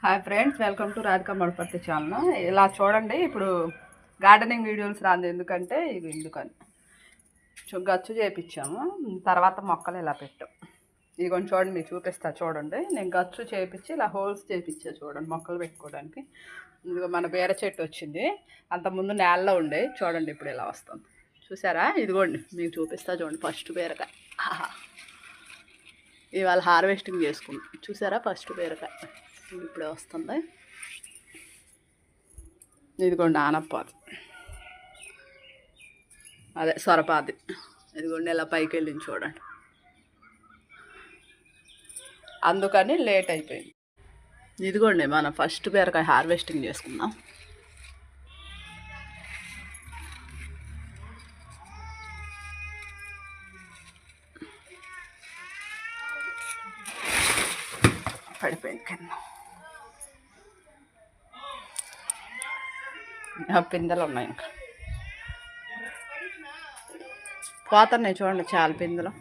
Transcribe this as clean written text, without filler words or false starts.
Hi friends, welcome to Radhika Madaparthi channel. ఇలా చూడండి, ఇప్పుడు గార్డెనింగ్ వీడియోస్ రాదు ఎందుకంటే ఇది ఎందుకని గచ్చు చేయించాము. తర్వాత మొక్కలు ఇలా పెట్టాం. ఇది కొంచెం చూడండి, మీకు చూపిస్తా చూడండి. నేను గచ్చు చేయించి ఇలా హోల్స్ చేయించా చూడండి మొక్కలు పెట్టుకోవడానికి. ఇదిగో మన బీర చెట్టు వచ్చింది. అంతకుముందు నేలలో ఉండే చూడండి, ఇప్పుడు ఇలా వస్తుంది చూసారా. ఇదిగోండి మీకు చూపిస్తా చూడండి. ఫస్ట్ బీరకాయ ఇవాళ హార్వెస్టింగ్ చేసుకుంటాం చూసారా. ఫస్ట్ బీరకాయ ఇప్పుడే వస్తుంది. ఇదిగోండి ఆనపాది, అదే సొరపాది. ఇదిగోండి ఇలా పైకి వెళ్ళింది చూడండి. అందుకని లేట్ అయిపోయింది. ఇదిగోండి మనం ఫస్ట్ బీరకాయ హార్వెస్టింగ్ చేసుకుందాం. పడిపోయింది కింద. పిందెలు ఉన్నాయి, ఇంకా పోతున్నాయి చూడండి చాలా పిందెలు.